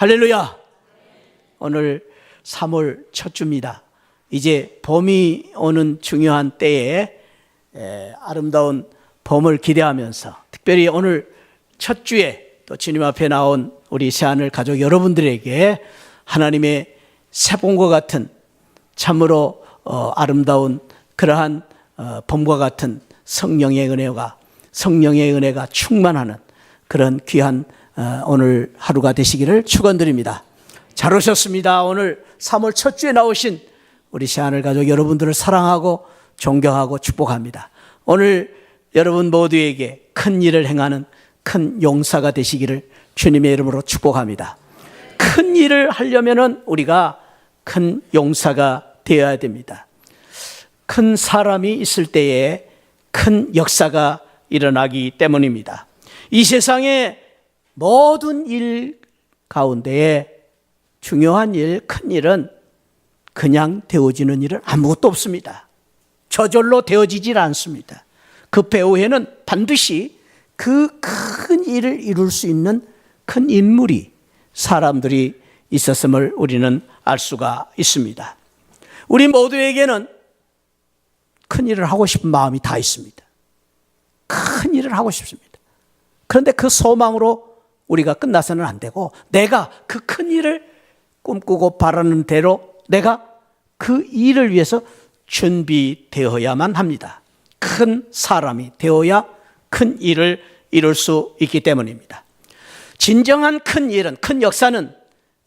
할렐루야. 오늘 3월 첫 주입니다. 이제 봄이 오는 중요한 때에 아름다운 봄을 기대하면서 특별히 오늘 첫 주에 또 주님 앞에 나온 우리 새하늘 가족 여러분들에게 하나님의 새봄과 같은 참으로 아름다운 그러한 봄과 같은 성령의 은혜가 충만하는 그런 귀한 오늘 하루가 되시기를 축원드립니다. 잘 오셨습니다. 오늘 3월 첫 주에 나오신 우리 새하늘 가족 여러분들을 사랑하고 존경하고 축복합니다. 오늘 여러분 모두에게 큰 일을 행하는 큰 용사가 되시기를 주님의 이름으로 축복합니다. 큰 일을 하려면은 우리가 큰 용사가 되어야 됩니다. 큰 사람이 있을 때에 큰 역사가 일어나기 때문입니다. 이 세상의 모든 일 가운데에 중요한 일, 큰 일은 그냥 되어지는 일은 아무것도 없습니다. 저절로 되어지질 않습니다. 그 배후에는 반드시 그 큰 일을 이룰 수 있는 큰 인물이, 사람들이 있었음을 우리는 알 수가 있습니다. 우리 모두에게는 큰 일을 하고 싶은 마음이 다 있습니다. 큰 일을 하고 싶습니다. 그런데 그 소망으로 우리가 끝나서는 안 되고, 내가 그 큰 일을 꿈꾸고 바라는 대로 내가 그 일을 위해서 준비되어야만 합니다. 큰 사람이 되어야 큰 일을 이룰 수 있기 때문입니다. 진정한 큰 일은, 큰 역사는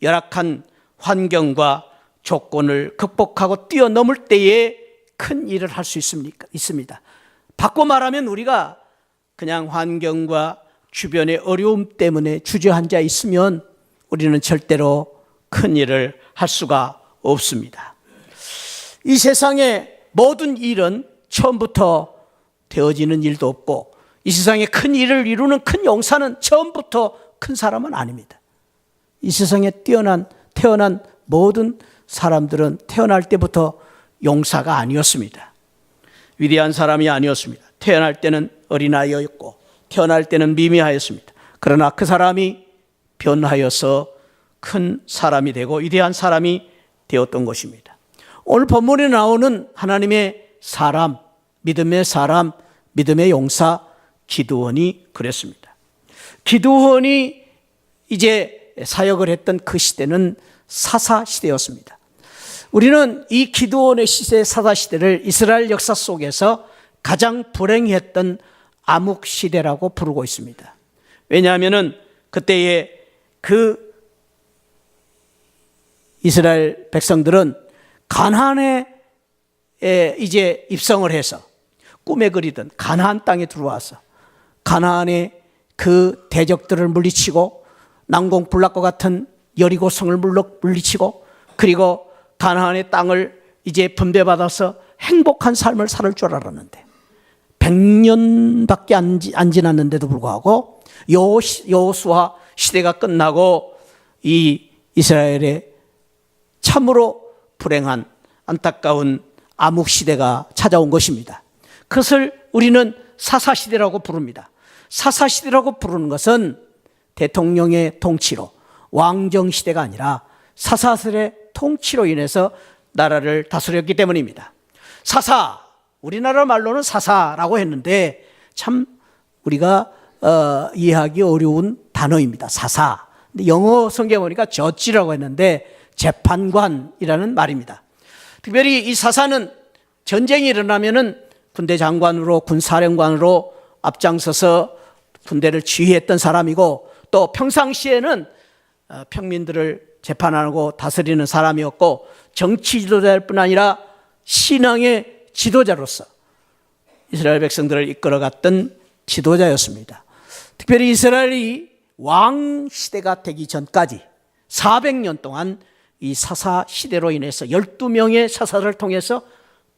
열악한 환경과 조건을 극복하고 뛰어넘을 때에 큰 일을 할 수 있습니다. 바꿔 말하면 우리가 그냥 환경과 주변의 어려움 때문에 주저앉아 있으면 우리는 절대로 큰 일을 할 수가 없습니다. 이 세상의 모든 일은 처음부터 되어지는 일도 없고, 이 세상에 큰 일을 이루는 큰 용사는 처음부터 큰 사람은 아닙니다. 이 세상에 태어난 모든 사람들은 태어날 때부터 용사가 아니었습니다. 위대한 사람이 아니었습니다. 태어날 때는 어린아이였고 태어날 때는 미미하였습니다. 그러나 그 사람이 변하여서 큰 사람이 되고 위대한 사람이 되었던 것입니다. 오늘 본문에 나오는 하나님의 사람, 믿음의 용사 기드온이 그랬습니다. 기드온이 이제 사역을 했던 그 시대는 사사시대였습니다. 우리는 이 기드온의 시대, 사사시대를 이스라엘 역사 속에서 가장 불행했던 암흑시대라고 부르고 있습니다. 왜냐하면 그때에 그 이스라엘 백성들은 가나안에 이제 입성을 해서 꿈에 그리던 가나안 땅에 들어와서 가나안의 그 대적들을 물리치고 난공불락과 같은 여리고성을 물리치고, 그리고 가나안의 땅을 이제 분배받아서 행복한 삶을 살 줄 알았는데 100년밖에 안 지났는데도 불구하고 여호수아 시대가 끝나고 이 이스라엘의 참으로 불행한 안타까운 암흑시대가 찾아온 것입니다. 그것을 우리는 사사시대라고 부릅니다. 사사시대라고 부르는 것은 대통령의 통치로, 왕정시대가 아니라 사사들의 통치로 인해서 나라를 다스렸기 때문입니다. 사사, 우리나라 말로는 사사라고 했는데 참 우리가 이해하기 어려운 단어입니다. 사사. 근데 영어 성경에 보니까 저지라고 했는데 재판관이라는 말입니다. 특별히 이 사사는 전쟁이 일어나면은 군대 장관으로, 군사령관으로 앞장서서 군대를 지휘했던 사람이고, 또 평상시에는 평민들을 재판하고 다스리는 사람이었고, 정치 지도자일 뿐 아니라 신앙의 지도자로서 이스라엘 백성들을 이끌어갔던 지도자였습니다. 특별히 이스라엘이 왕 시대가 되기 전까지 400년 동안 이 사사 시대로 인해서 12명의 사사를 통해서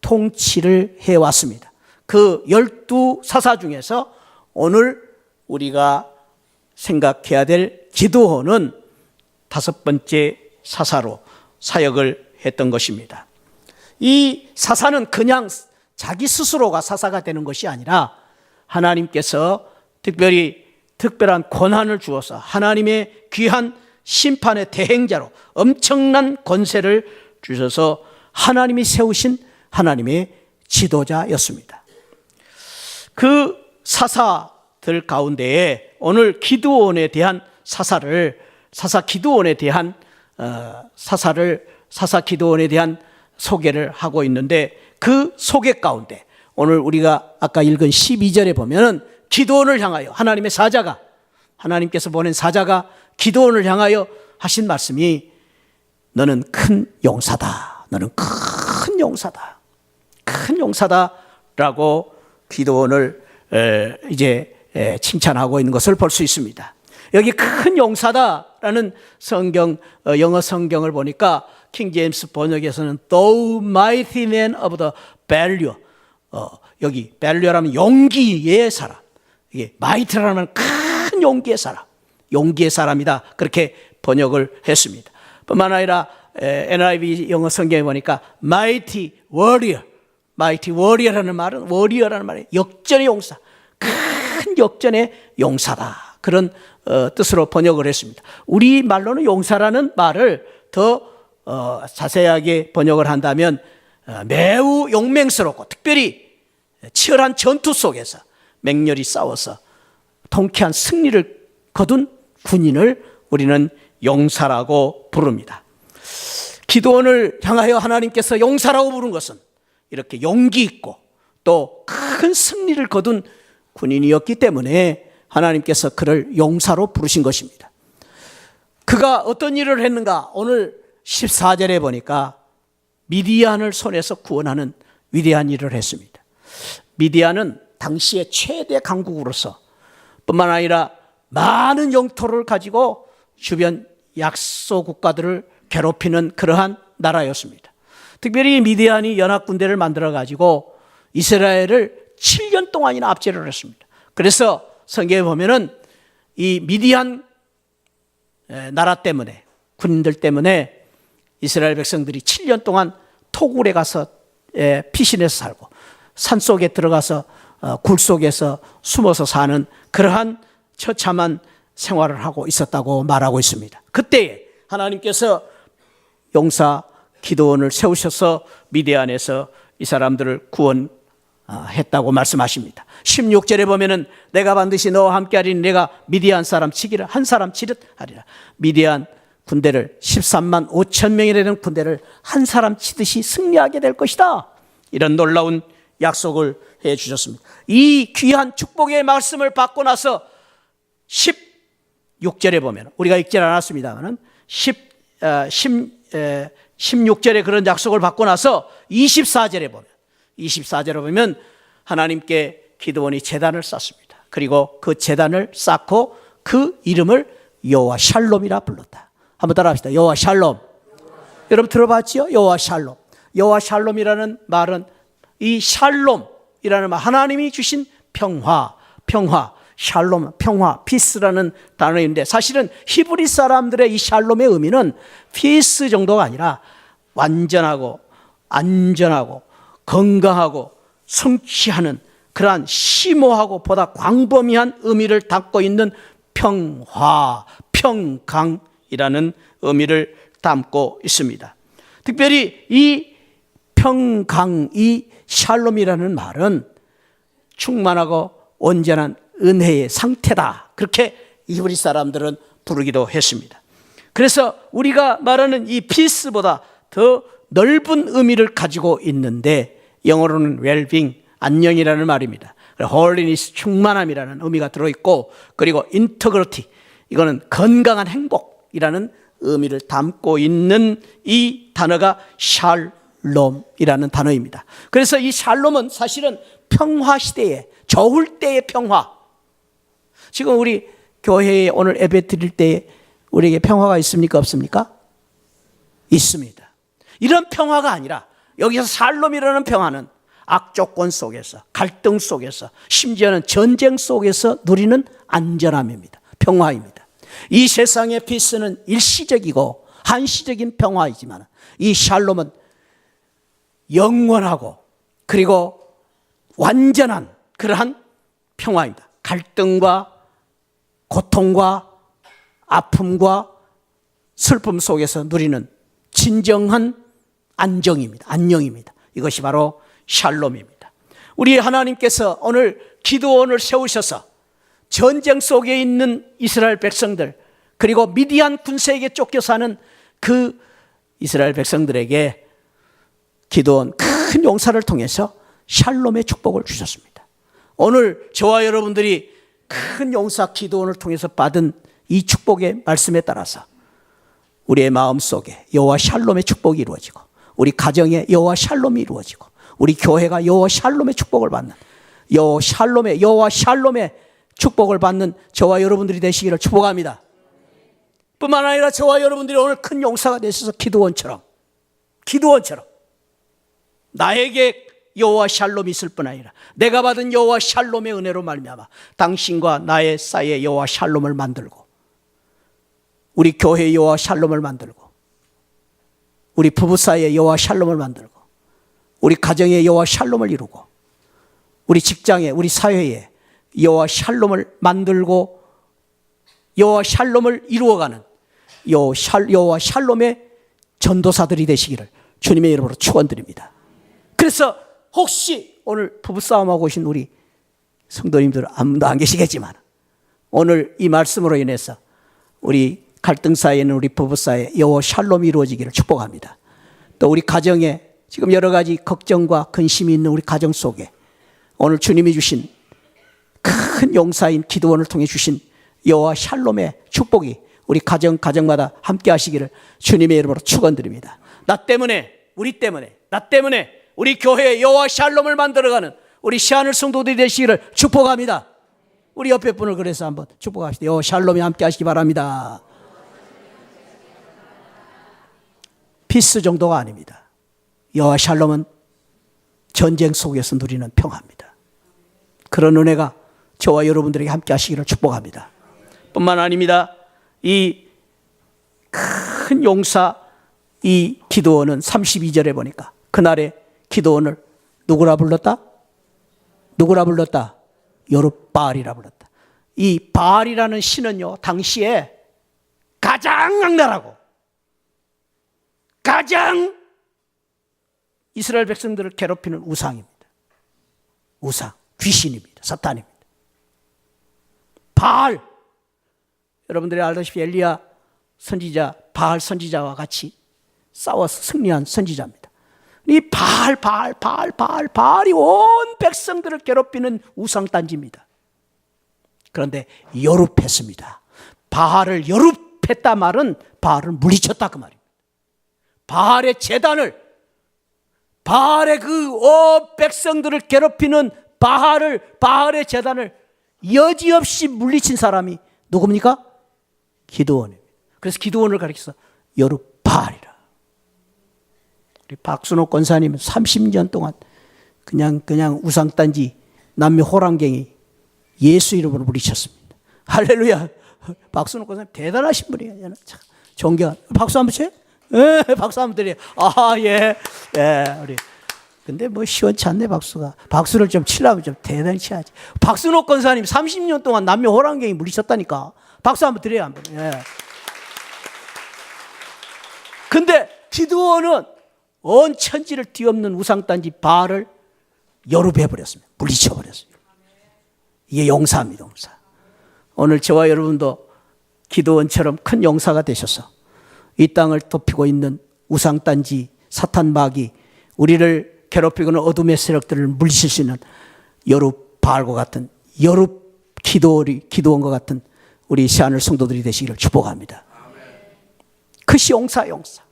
통치를 해왔습니다. 그 12사사 중에서 오늘 우리가 생각해야 될 기드온은 5번째 사사로 사역을 했던 것입니다. 이 사사는 그냥 자기 스스로가 사사가 되는 것이 아니라 하나님께서 특별한 권한을 주어서 하나님의 귀한 심판의 대행자로 엄청난 권세를 주셔서 하나님이 세우신 하나님의 지도자였습니다. 그 사사들 가운데에 오늘 기드온에 대한 사사 기드온에 대한 사사 기드온에 대한 소개를 하고 있는데, 그 소개 가운데 오늘 우리가 아까 읽은 12절에 보면은 기드온을 향하여 하나님의 사자가, 하나님께서 보낸 사자가 기드온을 향하여 하신 말씀이 너는 큰 용사다. 너는 큰 용사다. 큰 용사다라고 기드온을 이제 칭찬하고 있는 것을 볼 수 있습니다. 여기 큰 용사다라는 성경, 영어 성경을 보니까 킹 제임스 번역에서는 The mighty man of the value, 여기 value라면 용기의 사람, 이게 mighty라는 큰 용기의 사람, 용기의 사람이다, 그렇게 번역을 했습니다. 뿐만 아니라 NIV 영어 성경에 보니까 mighty warrior라는 말은, warrior라는 말이 역전의 용사, 큰 역전의 용사다, 그런 뜻으로 번역을 했습니다. 우리 말로는 용사라는 말을 더 자세하게 번역을 한다면 매우 용맹스럽고 특별히 치열한 전투 속에서 맹렬히 싸워서 통쾌한 승리를 거둔 군인을 우리는 용사라고 부릅니다. 기드온을 향하여 하나님께서 용사라고 부른 것은 이렇게 용기 있고 또 큰 승리를 거둔 군인이었기 때문에 하나님께서 그를 용사로 부르신 것입니다. 그가 어떤 일을 했는가? 오늘 14절에 보니까 미디안을 손에서 구원하는 위대한 일을 했습니다. 미디안은 당시의 최대 강국으로서 뿐만 아니라 많은 영토를 가지고 주변 약소 국가들을 괴롭히는 그러한 나라였습니다. 특별히 미디안이 연합군대를 만들어 가지고 이스라엘을 7년 동안이나 압제를 했습니다. 그래서 성경에 보면은 이 미디안 나라 때문에, 군인들 때문에 이스라엘 백성들이 7년 동안 토굴에 가서 피신해서 살고 산속에 들어가서 굴 속에서 숨어서 사는 그러한 처참한 생활을 하고 있었다고 말하고 있습니다. 그때에 하나님께서 용사 기드온을 세우셔서 미디안에서 이 사람들을 구원했다고 말씀하십니다. 16절에 보면은 내가 반드시 너와 함께하리니 내가 미디안 사람 치기를 한 사람 치듯 하리라. 미디안 군대를 13만 5천 명이 되는 군대를 한 사람 치듯이 승리하게 될 것이다. 이런 놀라운 약속을 해 주셨습니다. 이 귀한 축복의 말씀을 받고 나서 16절에 보면, 우리가 읽지 않았습니다만 16절에 그런 약속을 받고 나서 24절에 보면 하나님께 기드온이 제단을 쌓습니다. 그리고 그 제단을 쌓고 그 이름을 여호와 샬롬이라 불렀다. 한번 따라합시다. 여호와 샬롬. 여러분 들어봤지요? 여호와 샬롬. 여호와 샬롬이라는 말은, 이 샬롬이라는 말, 하나님이 주신 평화, 샬롬, 평화, 피스라는 단어인데, 사실은 히브리 사람들의 이 샬롬의 의미는 피스 정도가 아니라 완전하고 안전하고 건강하고 성취하는 그러한 심오하고 보다 광범위한 의미를 담고 있는 평화, 평강이라는 의미를 담고 있습니다. 특별히 이 평강, 이 샬롬이라는 말은 충만하고 온전한 은혜의 상태다, 그렇게 히브리 사람들은 부르기도 했습니다. 그래서 우리가 말하는 이 피스보다 더 넓은 의미를 가지고 있는데, 영어로는 well-being, 안녕이라는 말입니다. holiness, 충만함이라는 의미가 들어있고, 그리고 integrity, 이거는 건강한 행복이라는 의미를 담고 있는 이 단어가 샬롬이라는 단어입니다. 그래서 이 샬롬은 사실은 평화 시대에, 좋을 때의 평화. 지금 우리 교회에 오늘 예배 드릴 때 우리에게 평화가 있습니까? 없습니까? 있습니다. 이런 평화가 아니라 여기서 샬롬이라는 평화는 악조건 속에서, 갈등 속에서, 심지어는 전쟁 속에서 누리는 안전함입니다. 평화입니다. 이 세상의 피스는 일시적이고 한시적인 평화이지만 이 샬롬은 영원하고 그리고 완전한 그러한 평화입니다. 갈등과 고통과 아픔과 슬픔 속에서 누리는 진정한 안녕입니다. 이것이 바로 샬롬입니다. 우리 하나님께서 오늘 기드온을 세우셔서 전쟁 속에 있는 이스라엘 백성들, 그리고 미디안 군세에게 쫓겨 사는 그 이스라엘 백성들에게 기드온 큰 용사를 통해서 샬롬의 축복을 주셨습니다. 오늘 저와 여러분들이 큰 용사 기드온을 통해서 받은 이 축복의 말씀에 따라서 우리의 마음속에 여호와 샬롬의 축복이 이루어지고, 우리 가정에 여호와 샬롬이 이루어지고, 우리 교회가 여호와 샬롬의 축복을 받는, 여호와 샬롬의 축복을 받는 저와 여러분들이 되시기를 축복합니다. 뿐만 아니라 저와 여러분들이 오늘 큰 용사가 되셔서 기드온처럼 나에게 여호와 샬롬이 있을 뿐 아니라 내가 받은 여호와 샬롬의 은혜로 말미암아 당신과 나의 사이에 여호와 샬롬을 만들고, 우리 교회에 여호와 샬롬을 만들고, 우리 부부 사이에 여호와 샬롬을 만들고, 우리 가정에 여호와 샬롬을 이루고, 우리 직장에, 우리 사회에 여호와 샬롬을 만들고 여호와 샬롬을 이루어가는 여호와 샬롬의 전도사들이 되시기를 주님의 이름으로 축원드립니다. 그래서 혹시 오늘 부부싸움하고 오신 우리 성도님들 아무도 안 계시겠지만, 오늘 이 말씀으로 인해서 우리 갈등 사이에는 우리 부부 사이에 여호와 샬롬이 이루어지기를 축복합니다. 또 우리 가정에 지금 여러 가지 걱정과 근심이 있는 우리 가정 속에 오늘 주님이 주신 큰 용사인 기드온을 통해 주신 여호와 샬롬의 축복이 우리 가정마다 함께 하시기를 주님의 이름으로 축원드립니다. 나 때문에 우리 교회에 여호와 샬롬을 만들어가는 우리 시하늘 성도들이 되시기를 축복합니다. 우리 옆에 분을 그래서 한번 축복합시다. 여호와 샬롬이 함께 하시기 바랍니다. 피스 정도가 아닙니다. 여호와 샬롬은 전쟁 속에서 누리는 평화입니다. 그런 은혜가 저와 여러분들에게 함께 하시기를 축복합니다. 뿐만 아닙니다. 이 큰 용사 이 기드온은 32절에 보니까 그날의 기드온을 누구라 불렀다? 여룹바알이라 불렀다. 이 바알이라는 신은요, 당시에 가장 악랄하고 가장 이스라엘 백성들을 괴롭히는 우상입니다. 귀신입니다. 사탄입니다. 바알, 여러분들이 알다시피 엘리야 선지자, 바알 선지자와 같이 싸워서 승리한 선지자입니다. 이 바알이 온 백성들을 괴롭히는 우상단지입니다. 그런데 여룹했습니다. 바알을 여룹했다 말은 바알을 물리쳤다 그 말입니다. 바알의 그 온 백성들을 괴롭히는 바알의 제단을 여지없이 물리친 사람이 누굽니까? 기드온입니다. 그래서 기드온을 가리켜서 여룹바알이라. 우리 박순옥 권사님은 30년 동안 그냥 우상단지 남미 호랑갱이 예수 이름으로 물리쳤습니다. 할렐루야. 박순옥 권사님 대단하신 분이에요. 참 존경. 박수 한번 쳐요? 예, 박수 한번 드려요. 우리. 근데 뭐 시원치 않네, 박수가. 박수를 좀 치려면 좀 대단히 쳐야지. 박순옥 권사님 30년 동안 남미 호랑갱이 물리쳤다니까. 박수 한번 드려요, 한번. 예. 근데 기드온은 온 천지를 뒤엎는 우상단지 바알을 여룹해버렸습니다. 물리쳐버렸습니다. 이게 용사입니다, 용사. 오늘 저와 여러분도 기드온처럼 큰 용사가 되셔서 이 땅을 덮이고 있는 우상단지 사탄 마귀, 우리를 괴롭히고는 어둠의 세력들을 물리칠 수 있는 여룹바알과 같은 기드온과 같은 우리 시하늘 성도들이 되시기를 축복합니다. 그것이 용사.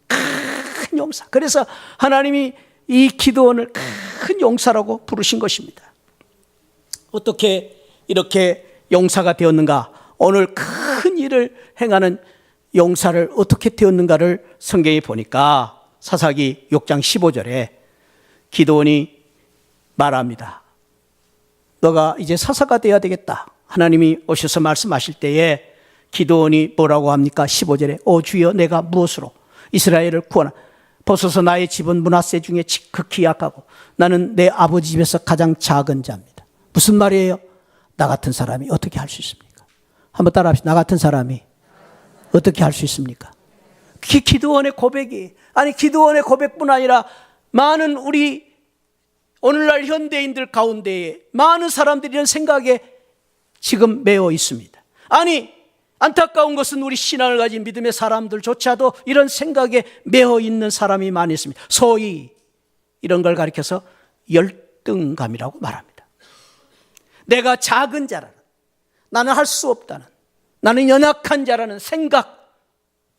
큰 용사. 그래서 하나님이 이 기드온을 큰 용사라고 부르신 것입니다. 어떻게 이렇게 용사가 되었는가? 오늘 큰 일을 행하는 용사를 어떻게 되었는가를 성경에 보니까 사사기 6장 15절에 기드온이 말합니다. 너가 이제 사사가 되어야 되겠다. 하나님이 오셔서 말씀하실 때에 기드온이 뭐라고 합니까? 15절에 오 주여 내가 무엇으로 이스라엘을 구하나 벗어서 나의 집은 므낫세 중에 극히 약하고 나는 내 아버지 집에서 가장 작은 자입니다. 무슨 말이에요? 나 같은 사람이 어떻게 할 수 있습니까? 한번 따라합시다. 나 같은 사람이 어떻게 할 수 있습니까? 기드온의 고백이, 아니 기드온의 고백뿐 아니라 많은 우리 오늘날 현대인들 가운데에 많은 사람들이 이런 생각에 지금 매여 있습니다. 아니 안타까운 것은 우리 신앙을 가진 믿음의 사람들조차도 이런 생각에 매여 있는 사람이 많이 있습니다. 소위 이런 걸 가리켜서 열등감이라고 말합니다. 내가 작은 자라는, 나는 할 수 없다는, 나는 연약한 자라는 생각,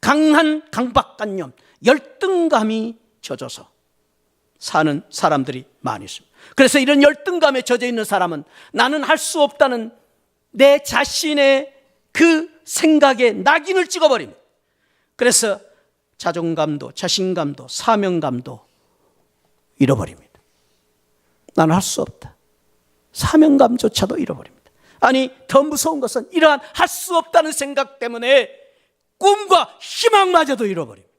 강한 강박관념, 열등감이 젖어서 사는 사람들이 많이 있습니다. 그래서 이런 열등감에 젖어 있는 사람은 나는 할 수 없다는 내 자신의 그 생각에 낙인을 찍어버립니다. 그래서 자존감도 자신감도 사명감도 잃어버립니다. 나는 할 수 없다. 사명감조차도 잃어버립니다. 아니 더 무서운 것은 이러한 할 수 없다는 생각 때문에 꿈과 희망마저도 잃어버립니다.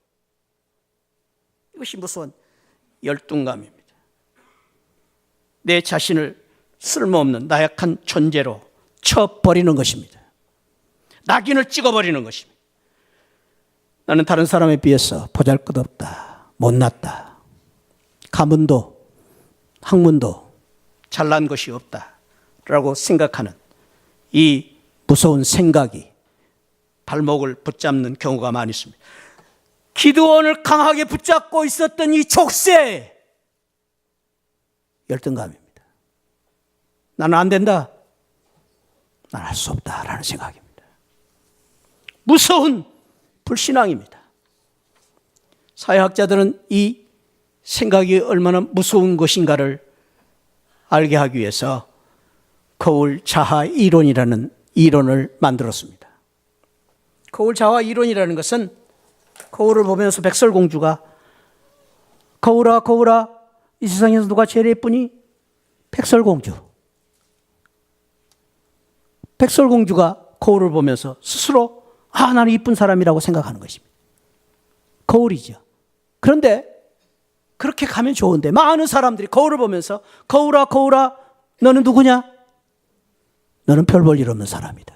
이것이 무서운 열등감입니다. 내 자신을 쓸모없는 나약한 존재로 쳐버리는 것입니다. 낙인을 찍어버리는 것입니다. 나는 다른 사람에 비해서 보잘것없다, 못났다, 가문도 학문도 잘난 것이 없다라고 생각하는 이 무서운 생각이 발목을 붙잡는 경우가 많이 있습니다. 기드온을 강하게 붙잡고 있었던 이 족쇄, 열등감입니다. 나는 안 된다, 난 할 수 없다라는 생각입니다. 무서운 불신앙입니다. 사회학자들은 이 생각이 얼마나 무서운 것인가를 알게 하기 위해서 거울 자하 이론이라는 이론을 만들었습니다. 거울 자하 이론이라는 것은 거울을 보면서 백설공주가 거울아 거울아 이 세상에서 누가 제일 예쁘니? 백설공주. 백설공주가 거울을 보면서 스스로 나는 이쁜 사람이라고 생각하는 것입니다. 거울이죠. 그런데 그렇게 가면 좋은데 많은 사람들이 거울을 보면서 거울아 거울아 너는 누구냐? 너는 별 볼 일 없는 사람이다.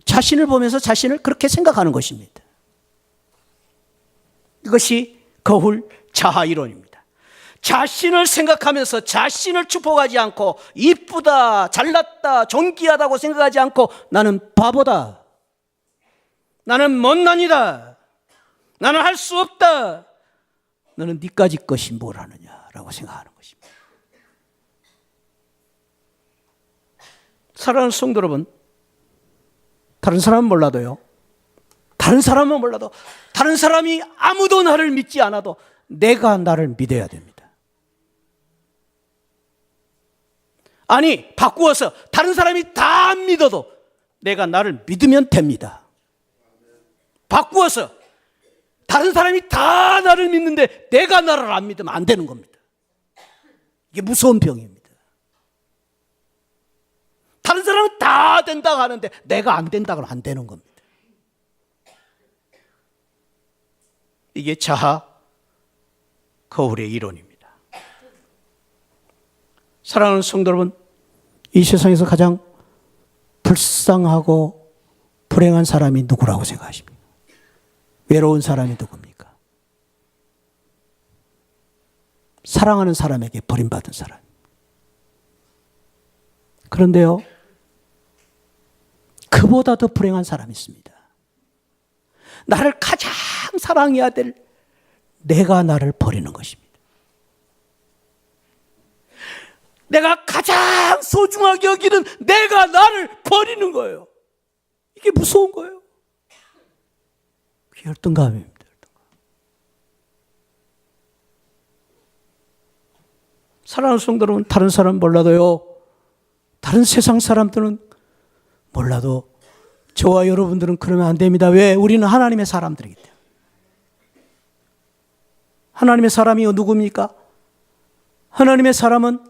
자신을 보면서 자신을 그렇게 생각하는 것입니다. 이것이 거울 자하 이론입니다. 자신을 생각하면서 자신을 축복하지 않고 이쁘다, 잘났다, 존귀하다고 생각하지 않고 나는 바보다, 나는 못난이다, 나는 할 수 없다, 너는 네까지 것이 뭘 하느냐라고 생각하는 것입니다. 사랑하는 성도 여러분, 다른 사람은 몰라도요, 다른 사람은 몰라도, 다른 사람이 아무도 나를 믿지 않아도 내가 나를 믿어야 됩니다. 아니 바꾸어서 다른 사람이 다 안 믿어도 내가 나를 믿으면 됩니다. 바꾸어서 다른 사람이 다 나를 믿는데 내가 나를 안 믿으면 안 되는 겁니다. 이게 무서운 병입니다. 다른 사람은 다 된다고 하는데 내가 안 된다고 하면 안 되는 겁니다. 이게 자하 거울의 이론입니다. 사랑하는 성도 여러분, 이 세상에서 가장 불쌍하고 불행한 사람이 누구라고 생각하십니까? 외로운 사람이 누굽니까? 사랑하는 사람에게 버림받은 사람. 그런데요, 그보다 더 불행한 사람이 있습니다. 나를 가장 사랑해야 될 내가 나를 버리는 것입니다. 내가 가장 소중하게 여기는 내가 나를 버리는 거예요. 이게 무서운 거예요. 그게 열등감입니다. 사랑하는 성도 여러분, 다른 사람 몰라도요, 다른 세상 사람들은 몰라도 저와 여러분들은 그러면 안 됩니다. 왜? 우리는 하나님의 사람들이기 때문에. 하나님의 사람이 누굽니까? 하나님의 사람은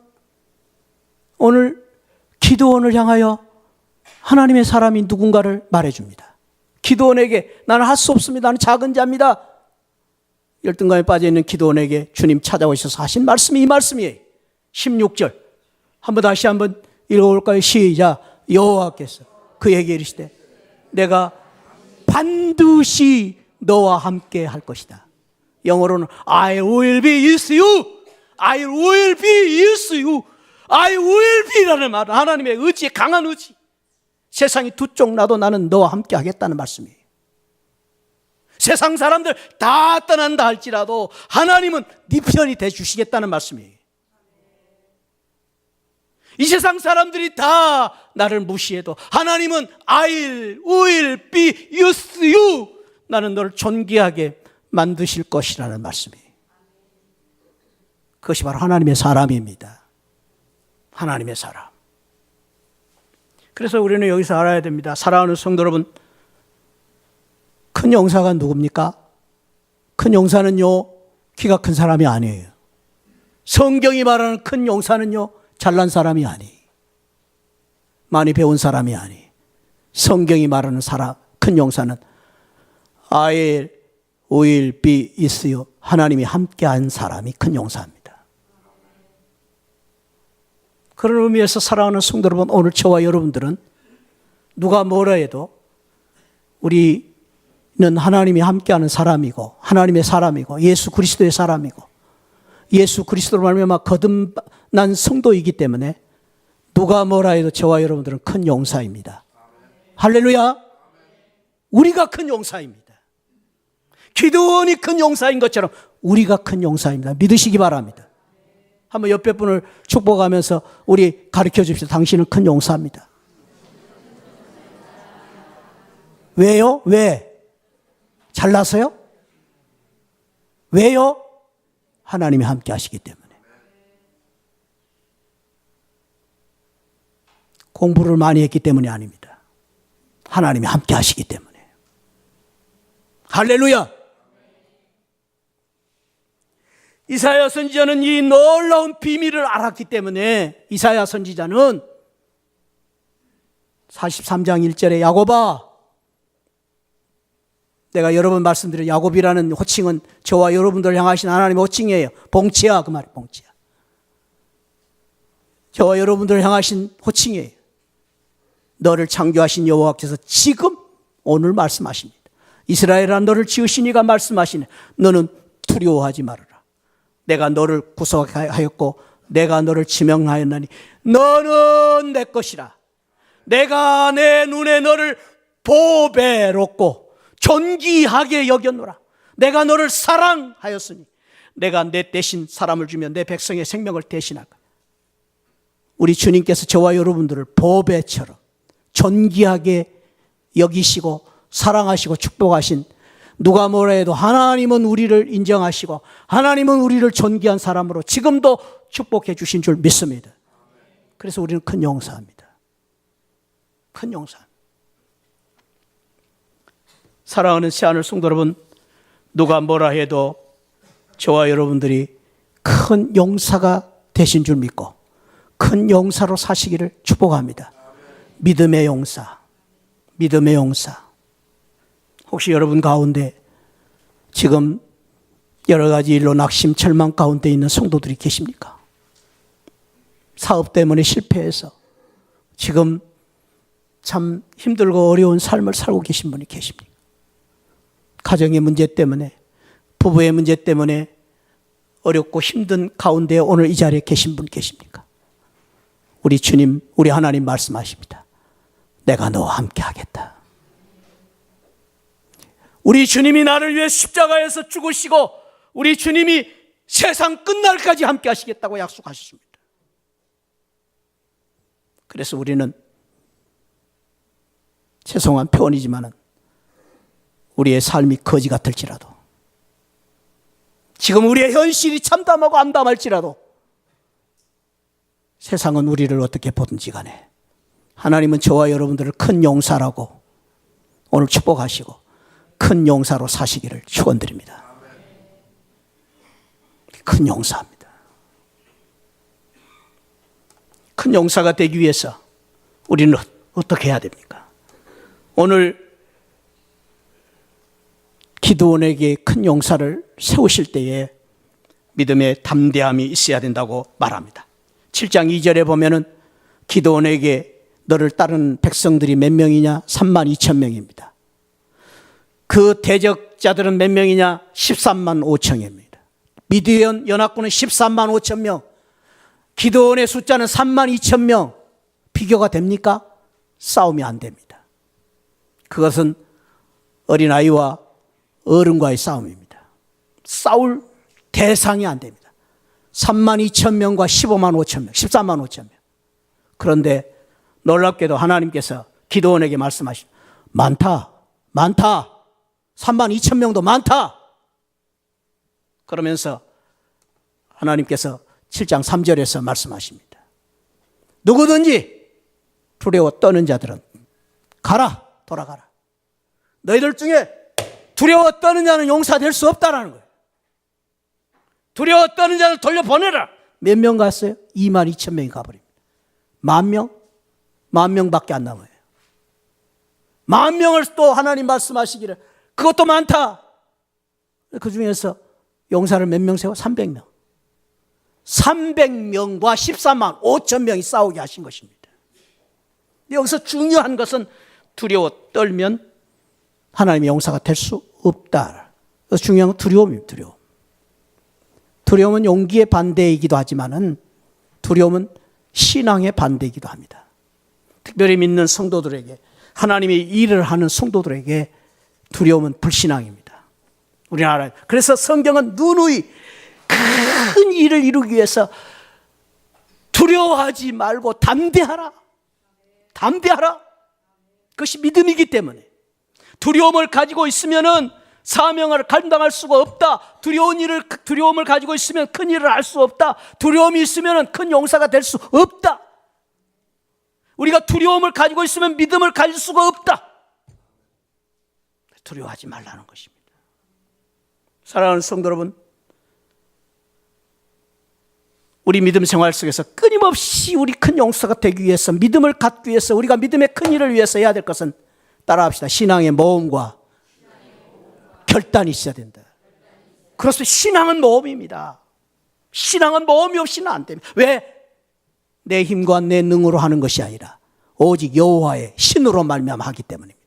오늘 기드온을 향하여 하나님의 사람이 누군가를 말해줍니다. 기드온에게 나는 할 수 없습니다. 나는 작은 자입니다. 열등감에 빠져있는 기드온에게 주님 찾아오셔서 하신 말씀이 이 말씀이에요. 16절 다시 한번 읽어볼까요? 시작. 여호와께서 그에게 이르시되 내가 반드시 너와 함께 할 것이다. 영어로는 I will be with you. I will be with you. I will be라는 말은 하나님의 의지, 강한 의지. 세상이 두 쪽 나도 나는 너와 함께 하겠다는 말씀이에요. 세상 사람들 다 떠난다 할지라도 하나님은 네 편이 돼 주시겠다는 말씀이에요. 이 세상 사람들이 다 나를 무시해도 하나님은 I will be with you. 나는 너를 존귀하게 만드실 것이라는 말씀이에요. 그것이 바로 하나님의 사람입니다. 하나님의 사람. 그래서 우리는 여기서 알아야 됩니다. 사랑하는 성도 여러분, 큰 용사가 누굽니까? 큰 용사는요, 키가 큰 사람이 아니에요. 성경이 말하는 큰 용사는요, 잘난 사람이 아니에요. 많이 배운 사람이 아니에요. 성경이 말하는 사람, 큰 용사는 I will be with you. 하나님이 함께한 사람이 큰 용사입니다. 그런 의미에서 사랑하는 성도 여러분, 오늘 저와 여러분들은 누가 뭐라 해도 우리는 하나님이 함께하는 사람이고 하나님의 사람이고 예수 그리스도의 사람이고 예수 그리스도로 말미암아 거듭난 성도이기 때문에 누가 뭐라 해도 저와 여러분들은 큰 용사입니다. 할렐루야. 우리가 큰 용사입니다. 기드온이 큰 용사인 것처럼 우리가 큰 용사입니다. 믿으시기 바랍니다. 한번 옆에 분을 축복하면서 우리 가르쳐 줍시다. 당신은 큰 용사입니다. 왜요? 왜? 잘나서요? 왜요? 하나님이 함께 하시기 때문에. 공부를 많이 했기 때문이 아닙니다. 하나님이 함께 하시기 때문에. 할렐루야. 이사야 선지자는 이 놀라운 비밀을 알았기 때문에 이사야 선지자는 43장 1절에 야곱아, 내가 여러 번 말씀드린 야곱이라는 호칭은 저와 여러분들을 향하신 하나님의 호칭이에요. 봉치야, 그 말이 봉치야. 저와 여러분들을 향하신 호칭이에요. 너를 창조하신 여호와께서 지금 오늘 말씀하십니다. 이스라엘아, 너를 지으신 이가 말씀하시네. 너는 두려워하지 말아라. 내가 너를 구속하였고 내가 너를 지명하였나니 너는 내 것이라. 내가 내 눈에 너를 보배롭고 존귀하게 여겼노라. 내가 너를 사랑하였으니 내가 내 대신 사람을 주며 내 백성의 생명을 대신할 거야. 우리 주님께서 저와 여러분들을 보배처럼 존귀하게 여기시고 사랑하시고 축복하신, 누가 뭐라 해도 하나님은 우리를 인정하시고 하나님은 우리를 존귀한 사람으로 지금도 축복해 주신 줄 믿습니다. 그래서 우리는 큰 용사입니다. 큰 용사. 사랑하는 새하늘 성도 여러분, 누가 뭐라 해도 저와 여러분들이 큰 용사가 되신 줄 믿고 큰 용사로 사시기를 축복합니다. 믿음의 용사, 믿음의 용사. 혹시 여러분 가운데 지금 여러 가지 일로 낙심, 절망 가운데 있는 성도들이 계십니까? 사업 때문에 실패해서 지금 참 힘들고 어려운 삶을 살고 계신 분이 계십니까? 가정의 문제 때문에, 부부의 문제 때문에 어렵고 힘든 가운데 오늘 이 자리에 계신 분 계십니까? 우리 주님, 우리 하나님 말씀하십니다. 내가 너와 함께 하겠다. 우리 주님이 나를 위해 십자가에서 죽으시고 우리 주님이 세상 끝날까지 함께 하시겠다고 약속하셨습니다. 그래서 우리는 죄송한 표현이지만 우리의 삶이 거지 같을지라도, 지금 우리의 현실이 참담하고 암담할지라도 세상은 우리를 어떻게 보든지 간에 하나님은 저와 여러분들을 큰 용사라고 오늘 축복하시고 큰 용사로 사시기를 축원드립니다. 큰 용사입니다. 큰 용사가 되기 위해서 우리는 어떻게 해야 됩니까? 오늘 기드온에게 큰 용사를 세우실 때에 믿음의 담대함이 있어야 된다고 말합니다. 7장 2절에 보면은 기드온에게 너를 따르는 백성들이 몇 명이냐? 32,000명입니다. 그 대적자들은 몇 명이냐? 13만 5천입니다. 미디안 연합군은 13만 5천 명, 기드온의 숫자는 3만 2천 명. 비교가 됩니까? 싸움이 안 됩니다. 그것은 어린아이와 어른과의 싸움입니다. 싸울 대상이 안 됩니다. 3만 2천 명과 15만 5천 명, 13만 5천 명. 그런데 놀랍게도 하나님께서 기드온에게 말씀하시죠. 많다. 3만 2천 명도 많다. 그러면서 하나님께서 7장 3절에서 말씀하십니다. 누구든지 두려워 떠는 자들은 가라, 돌아가라. 너희들 중에 두려워 떠는 자는 용사될 수 없다라는 거예요. 두려워 떠는 자를 돌려보내라. 몇 명 갔어요? 2만 2천 명이 가버립니다. 10,000명? 10,000명밖에 안 남아요. 10,000명을 또 하나님 말씀하시기를 그것도 많다. 그 중에서 용사를 몇 명 세워? 300명. 300명과 14만 5천 명이 싸우게 하신 것입니다. 여기서 중요한 것은 두려워 떨면 하나님의 용사가 될 수 없다. 그래서 중요한 건 두려움입니다. 두려움. 두려움은 용기의 반대이기도 하지만은 두려움은 신앙의 반대이기도 합니다. 특별히 믿는 성도들에게, 하나님의 일을 하는 성도들에게 두려움은 불신앙입니다. 우리나라. 그래서 성경은 누누이 큰 일을 이루기 위해서 두려워하지 말고 담대하라. 담대하라. 그것이 믿음이기 때문에. 두려움을 가지고 있으면은 사명을 감당할 수가 없다. 두려움을 가지고 있으면 큰 일을 할 수 없다. 두려움이 있으면 큰 용사가 될 수 없다. 우리가 두려움을 가지고 있으면 믿음을 가질 수가 없다. 두려워하지 말라는 것입니다. 사랑하는 성도 여러분, 우리 믿음 생활 속에서 끊임없이 우리 큰 용사가 되기 위해서, 믿음을 갖기 위해서, 우리가 믿음의 큰 일을 위해서 해야 될 것은 따라합시다. 신앙의 모험과 결단이 있어야 된다. 그래서 신앙은 모험입니다. 신앙은 모험이 없이는 안 됩니다. 왜? 내 힘과 내 능으로 하는 것이 아니라 오직 여호와의 신으로 말미암아 하기 때문입니다.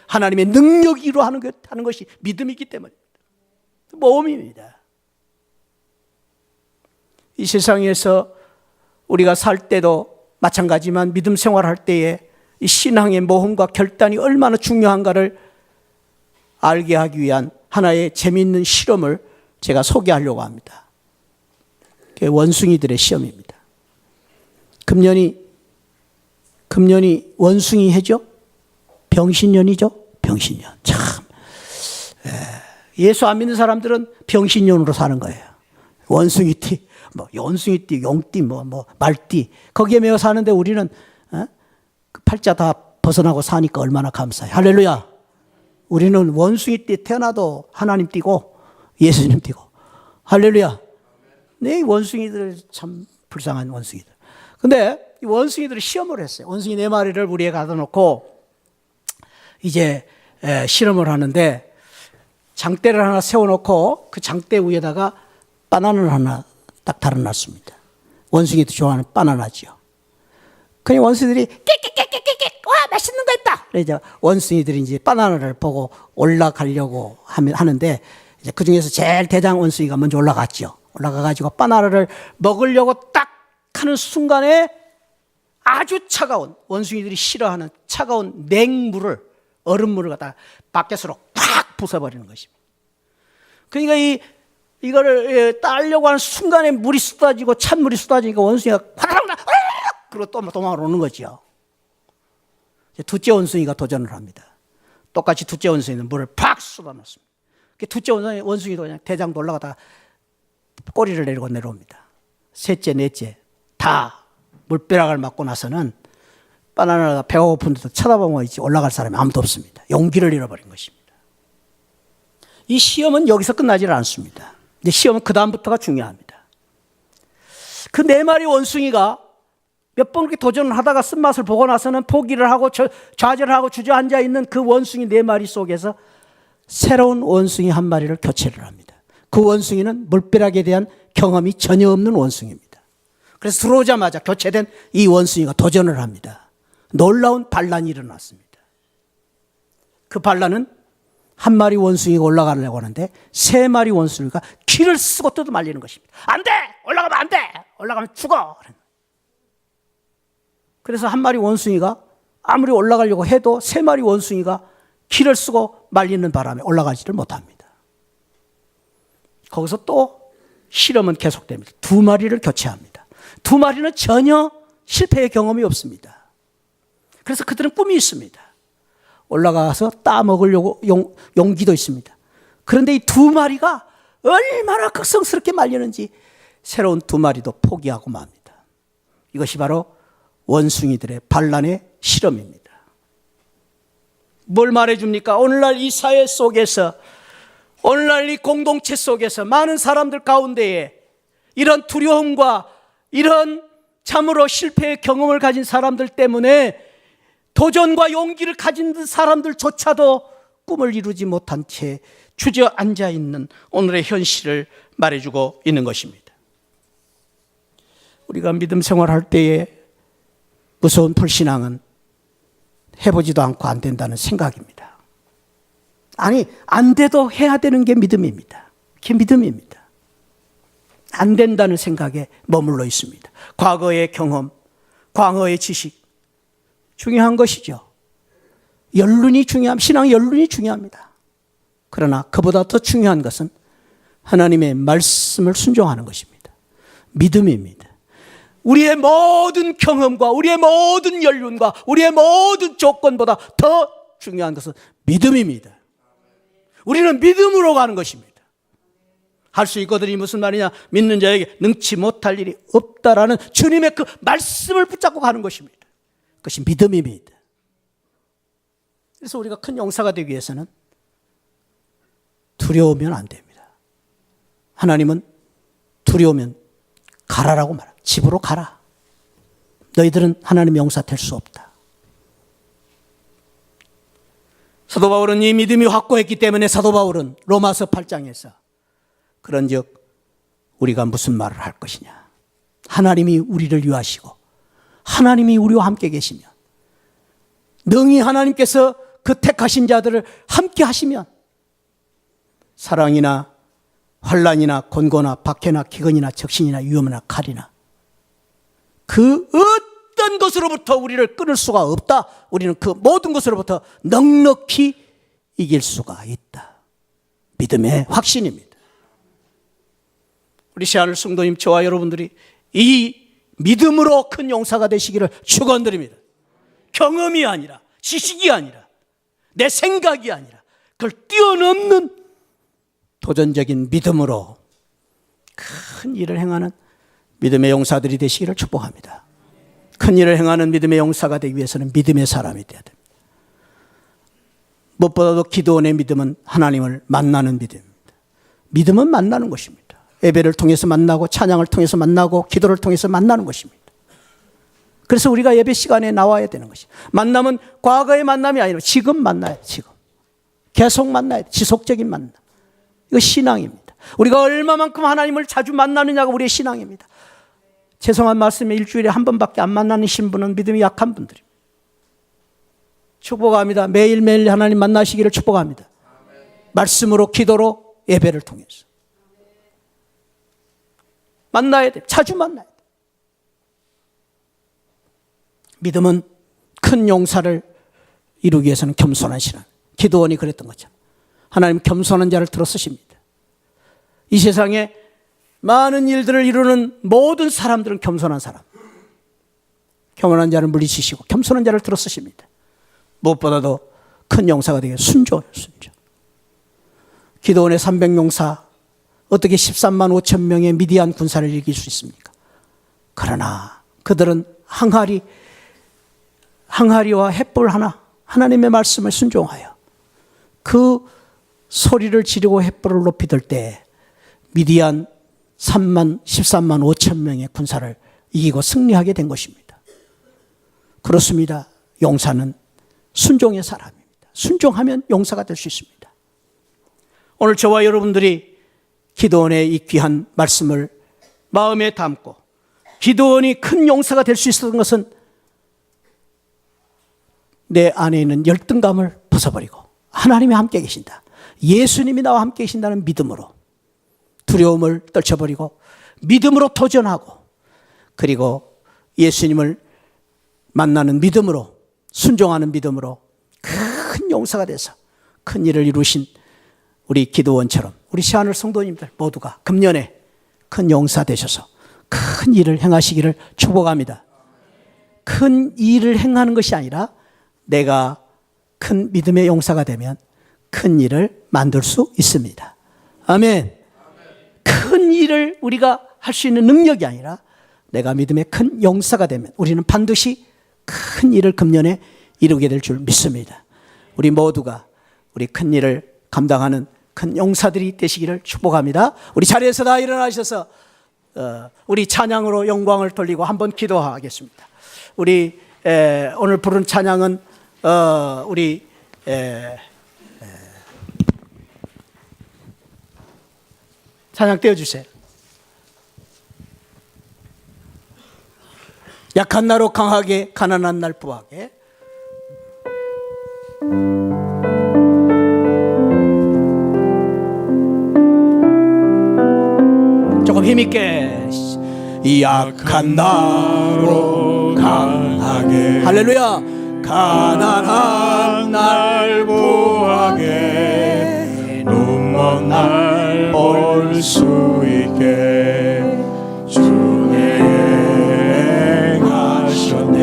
하나님의 능력으로 하는 것이 믿음이기 때문입니다. 모험입니다. 이 세상에서 우리가 살 때도 마찬가지지만 믿음 생활할 때에 이 신앙의 모험과 결단이 얼마나 중요한가를 알게 하기 위한 하나의 재미있는 실험을 제가 소개하려고 합니다. 그게 원숭이들의 시험입니다. 금년이 원숭이 해죠? 병신년이죠? 병신년. 참. 예수 안 믿는 사람들은 병신년으로 사는 거예요. 원숭이띠, 원숭이띠, 용띠, 말띠. 거기에 매여 사는데 우리는 그 팔자 다 벗어나고 사니까 얼마나 감사해. 할렐루야. 우리는 원숭이띠 태어나도 하나님 띠고 예수님 띠고. 할렐루야. 네, 원숭이들 참 불쌍한 원숭이들. 근데 이 원숭이들이 시험을 했어요. 원숭이 4마리를 우리에 가둬 놓고 이제 실험을 하는데 장대를 하나 세워놓고 그 장대 위에다가 바나나를 하나 딱 달아놨습니다. 원숭이도 좋아하는 바나나지요. 그냥 원숭이들이 깨깨깨깨깨깨 와 맛있는 거 있다. 그래서 원숭이들이 이제 바나나를 보고 올라가려고 하는데 이제 그 중에서 제일 대장 원숭이가 먼저 올라갔죠. 올라가가지고 바나나를 먹으려고 딱 하는 순간에 아주 차가운, 원숭이들이 싫어하는 차가운 냉물을, 얼음물을 갖다가 바켓으로 팍 부숴버리는 것입니다. 그러니까 이거를 따려고 하는 순간에 물이 쏟아지고 찬물이 쏟아지니까 원숭이가 화라락 그리고 또 도망을 오는 거죠. 둘째 원숭이가 도전을 합니다. 똑같이 둘째 원숭이는 물을 팍 쏟아놨습니다. 둘째 원숭이도 그냥 대장도 올라가다가 꼬리를 내리고 내려옵니다. 셋째, 넷째 다 물벼락을 맞고 나서는 바나나가 배가 고픈데도 쳐다보면 올라갈 사람이 아무도 없습니다. 용기를 잃어버린 것입니다. 이 시험은 여기서 끝나지 않습니다. 이제 시험은 그 다음부터가 중요합니다. 그 4마리 원숭이가 몇 번 그렇게 도전을 하다가 쓴맛을 보고 나서는 포기를 하고 좌절하고 주저앉아 있는 그 원숭이 4마리 속에서 새로운 원숭이 1마리를 교체를 합니다. 그 원숭이는 물벼락에 대한 경험이 전혀 없는 원숭이입니다. 그래서 들어오자마자 교체된 이 원숭이가 도전을 합니다. 놀라운 반란이 일어났습니다. 그 반란은 한 마리 원숭이가 올라가려고 하는데 세 마리 원숭이가 키를 쓰고 뜯어 말리는 것입니다. 안 돼! 올라가면 안 돼! 올라가면 죽어! 그래서 한 마리 원숭이가 아무리 올라가려고 해도 세 마리 원숭이가 키를 쓰고 말리는 바람에 올라가지를 못합니다. 거기서 또 실험은 계속됩니다. 두 마리를 교체합니다. 두 마리는 전혀 실패의 경험이 없습니다. 그래서 그들은 꿈이 있습니다. 올라가서 따먹으려고 용기도 있습니다. 그런데 이 두 마리가 얼마나 극성스럽게 말리는지 새로운 두 마리도 포기하고 맙니다. 이것이 바로 원숭이들의 반란의 실험입니다. 뭘 말해줍니까? 오늘날 이 사회 속에서, 오늘날 이 공동체 속에서 많은 사람들 가운데에 이런 두려움과 이런 참으로 실패의 경험을 가진 사람들 때문에 도전과 용기를 가진 사람들조차도 꿈을 이루지 못한 채 주저앉아 있는 오늘의 현실을 말해주고 있는 것입니다. 우리가 믿음 생활할 때에 무서운 불신앙은 해보지도 않고 안 된다는 생각입니다. 아니, 안 돼도 해야 되는 게 믿음입니다. 그게 믿음입니다. 안 된다는 생각에 머물러 있습니다. 과거의 경험, 과거의 지식, 중요한 것이죠. 연륜이 신앙 연륜이 중요합니다. 그러나 그보다 더 중요한 것은 하나님의 말씀을 순종하는 것입니다. 믿음입니다. 우리의 모든 경험과 우리의 모든 연륜과 우리의 모든 조건보다 더 중요한 것은 믿음입니다. 우리는 믿음으로 가는 것입니다. 할 수 있거든이 무슨 말이냐? 믿는 자에게 능치 못할 일이 없다라는 주님의 그 말씀을 붙잡고 가는 것입니다. 그것이 믿음입니다. 그래서 우리가 큰 용사가 되기 위해서는 두려우면 안 됩니다. 하나님은 두려우면 가라라고 말합니다. 집으로 가라. 너희들은 하나님의 용사 될 수 없다. 사도 바울은 이 믿음이 확고했기 때문에 사도 바울은 로마서 8장에서 그런즉 우리가 무슨 말을 할 것이냐. 하나님이 우리를 위하시고 하나님이 우리와 함께 계시면, 능히 하나님께서 그 택하신 자들을 함께 하시면 사랑이나 환난이나 곤고나 박해나 기근이나 적신이나 위험이나 칼이나 그 어떤 것으로부터 우리를 끊을 수가 없다. 우리는 그 모든 것으로부터 넉넉히 이길 수가 있다. 믿음의 확신입니다. 우리 시아를 성도님, 저와 여러분들이 이 믿음으로 큰 용사가 되시기를 축원드립니다. 경험이 아니라, 지식이 아니라, 내 생각이 아니라 그걸 뛰어넘는 도전적인 믿음으로 큰 일을 행하는 믿음의 용사들이 되시기를 축복합니다. 큰 일을 행하는 믿음의 용사가 되기 위해서는 믿음의 사람이 되어야 됩니다. 무엇보다도 기도원의 믿음은 하나님을 만나는 믿음입니다. 믿음은 만나는 것입니다. 예배를 통해서 만나고 찬양을 통해서 만나고 기도를 통해서 만나는 것입니다. 그래서 우리가 예배 시간에 나와야 되는 것입니다. 만남은 과거의 만남이 아니라 지금 만나야 돼. 지금 계속 만나야 돼. 지속적인 만남. 이거 신앙입니다. 우리가 얼마만큼 하나님을 자주 만나느냐가 우리의 신앙입니다. 죄송한 말씀에 일주일에 한 번밖에 안 만나는 신분은 믿음이 약한 분들입니다. 축복합니다. 매일매일 하나님 만나시기를 축복합니다. 말씀으로, 기도로, 예배를 통해서 만나야 돼. 자주 만나야 돼. 믿음은 큰 용사를 이루기 위해서는 겸손한 신앙. 기도원이 그랬던 거죠. 하나님 겸손한 자를 들어 쓰십니다. 이 세상에 많은 일들을 이루는 모든 사람들은 겸손한 사람. 겸손한 자를 물리치시고 겸손한 자를 들어 쓰십니다. 무엇보다도 큰 용사가 되게 순종해요. 순종. 기도원의 300용사 어떻게 13만 5천 명의 미디안 군사를 이길 수 있습니까? 그러나 그들은 항아리와 횃불 하나, 하나님의 말씀을 순종하여 그 소리를 지르고 횃불을 높이 들 때 미디안 13만 5천 명의 군사를 이기고 승리하게 된 것입니다. 그렇습니다. 용사는 순종의 사람입니다. 순종하면 용사가 될 수 있습니다. 오늘 저와 여러분들이 기도원의 이 귀한 말씀을 마음에 담고 기도원이 큰 용사가 될 수 있었던 것은 내 안에 있는 열등감을 벗어버리고 하나님이 함께 계신다. 예수님이 나와 함께 계신다는 믿음으로 두려움을 떨쳐버리고 믿음으로 도전하고, 그리고 예수님을 만나는 믿음으로, 순종하는 믿음으로 큰 용사가 돼서 큰 일을 이루신 우리 기도원처럼 우리 시하늘 성도님들 모두가 금년에 큰 용사 되셔서 큰 일을 행하시기를 축복합니다. 큰 일을 행하는 것이 아니라 내가 큰 믿음의 용사가 되면 큰 일을 만들 수 있습니다. 아멘. 큰 일을 우리가 할 수 있는 능력이 아니라 내가 믿음의 큰 용사가 되면 우리는 반드시 큰 일을 금년에 이루게 될 줄 믿습니다. 우리 모두가 우리 큰 일을 감당하는 큰 용사들이 되시기를 축복합니다. 우리 자리에서 다 일어나셔서 우리 찬양으로 영광을 돌리고 한번 기도하겠습니다. 우리 오늘 부른 찬양은 우리 찬양 띄워주세요. 약한 나로 강하게, 가난한 날 부하게. 조금 힘있게. 약한 나로 강하게, 할렐루야. 가난한 날 부하게, 눈먼 날 볼 수 있게 주의 행하셨네.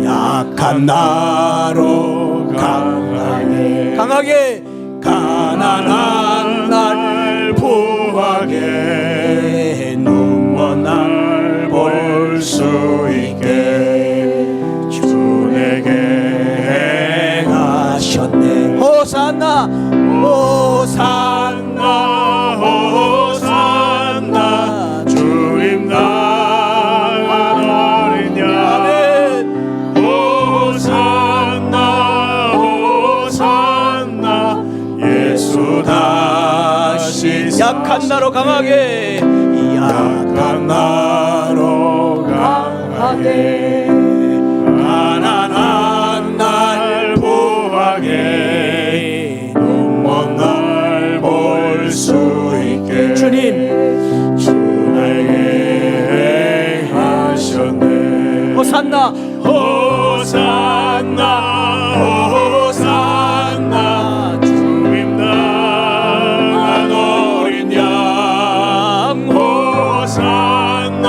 약한 나로 강하게, 강하게, 가난한 날 부하게, 눈먼 날 볼 수 있게 주에게 행하셨네. 호산나 호산나 호산나, 주님 나간 어린 양. 호산나 호산나, 예수 다시 약한 나로 강하게, 약한 나로 강하게, 가난한 날 부하게, 눈먼 날 볼 수 있게 주님 주에게 행하셨네. 호산나 호산나 호산나, 주님 나간 어린 양. 호산나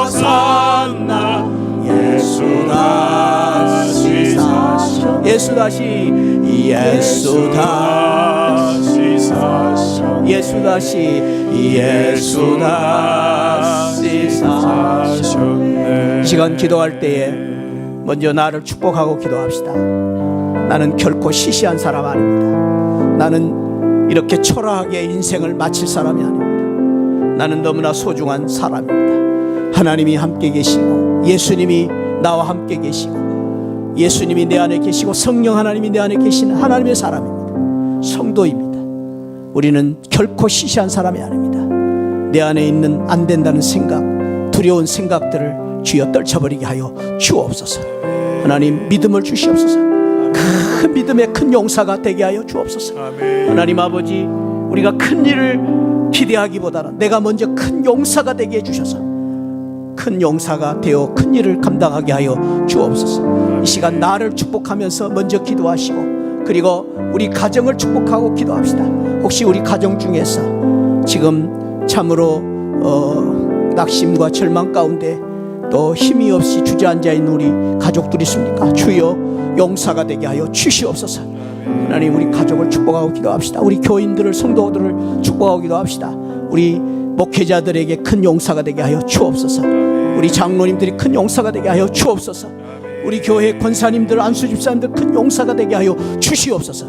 호산나, 예수 다시 사셨네. 예수 다시, 예수 다시 사셨네. 예수 다시, 예수 다시 사셨네. 이 시간 기도할 때에 먼저 나를 축복하고 기도합시다. 나는 결코 시시한 사람 아닙니다. 나는 이렇게 초라하게 인생을 마칠 사람이 아닙니다. 나는 너무나 소중한 사람입니다. 하나님이 함께 계시고, 예수님이 나와 함께 계시고, 예수님이 내 안에 계시고, 성령 하나님이 내 안에 계시는 하나님의 사람입니다. 성도입니다. 우리는 결코 시시한 사람이 아닙니다. 내 안에 있는 안 된다는 생각, 두려운 생각들을 주여 떨쳐버리게 하여 주옵소서. 하나님 믿음을 주시옵소서. 큰 믿음의 큰 용사가 되게 하여 주옵소서. 하나님 아버지, 우리가 큰 일을 기대하기보다는 내가 먼저 큰 용사가 되게 해주셔서 큰 용사가 되어 큰 일을 감당하게 하여 주옵소서. 이 시간 나를 축복하면서 먼저 기도하시고, 그리고 우리 가정을 축복하고 기도합시다. 혹시 우리 가정 중에서 지금 참으로 낙심과 절망 가운데 또 힘이 없이 주저앉아 있는 우리 가족들이 있습니까? 주여 용사가 되게 하여 주시옵소서. 하나님, 우리 가족을 축복하고 기도합시다. 우리 교인들을, 성도들을 축복하고 기도합시다. 우리 목회자들에게 큰 용사가 되게 하여 주옵소서. 우리 장로님들이 큰 용사가 되게 하여 주옵소서. 우리 교회 권사님들, 안수집사님들 큰 용사가 되게 하여 주시옵소서.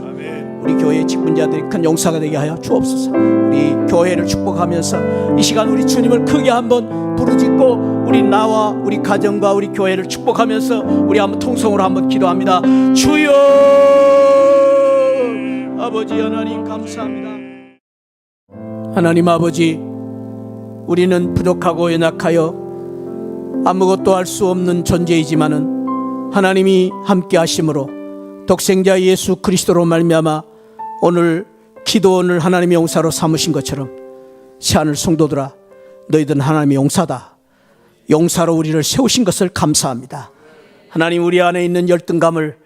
우리 교회 직분자들이 큰 용사가 되게 하여 주옵소서. 우리 교회를 축복하면서 이 시간 우리 주님을 크게 한번 부르짖고, 우리 나와 우리 가정과 우리 교회를 축복하면서 우리 한번 통성으로 한번 기도합니다. 주여 아버지 하나님 감사합니다. 하나님 아버지, 우리는 부족하고 연약하여 아무것도 할 수 없는 존재이지만은 하나님이 함께 하심으로 독생자 예수 그리스도로 말미암아 오늘 기도원을 하나님의 용사로 삼으신 것처럼 새하늘 성도들아, 너희들은 하나님의 용사다. 용사로 우리를 세우신 것을 감사합니다. 하나님, 우리 안에 있는 열등감을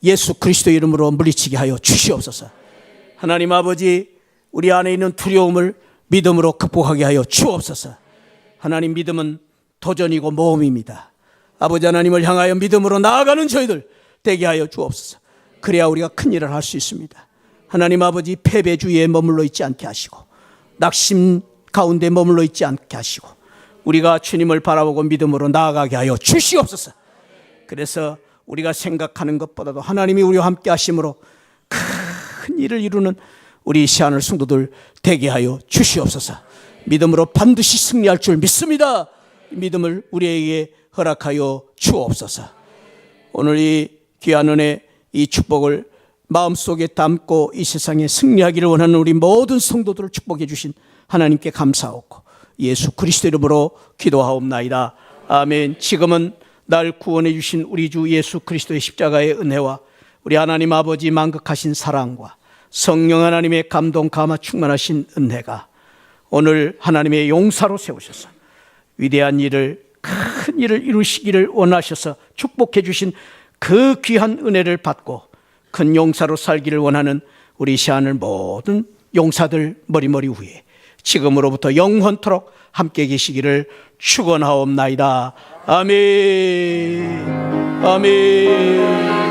예수 그리스도 이름으로 물리치게 하여 주시옵소서. 하나님 아버지, 우리 안에 있는 두려움을 믿음으로 극복하게 하여 주옵소서. 하나님, 믿음은 도전이고 모험입니다. 아버지 하나님을 향하여 믿음으로 나아가는 저희들 되게 하여 주옵소서. 그래야 우리가 큰 일을 할 수 있습니다. 하나님 아버지, 패배주의에 머물러 있지 않게 하시고 낙심 가운데 머물러 있지 않게 하시고 우리가 주님을 바라보고 믿음으로 나아가게 하여 주시옵소서. 그래서 우리가 생각하는 것보다도 하나님이 우리와 함께 하심으로 큰 일을 이루는 우리 새하늘 성도들 되게 하여 주시옵소서. 믿음으로 반드시 승리할 줄 믿습니다. 믿음을 우리에게 허락하여 주옵소서. 오늘 이 귀한 은혜, 이 축복을 마음속에 담고 이 세상에 승리하기를 원하는 우리 모든 성도들을 축복해 주신 하나님께 감사하고 예수 그리스도 이름으로 기도하옵나이다. 아멘. 지금은 날 구원해 주신 우리 주 예수 그리스도의 십자가의 은혜와 우리 하나님 아버지 만극하신 사랑과 성령 하나님의 감동 감화 충만하신 은혜가 오늘 하나님의 용사로 세우셔서 위대한 일을, 큰 일을 이루시기를 원하셔서 축복해 주신 그 귀한 은혜를 받고 큰 용사로 살기를 원하는 우리 새하늘 모든 용사들 머리머리 위에 지금으로부터 영원토록 함께 계시기를 축원하옵나이다. 아멘. 아멘.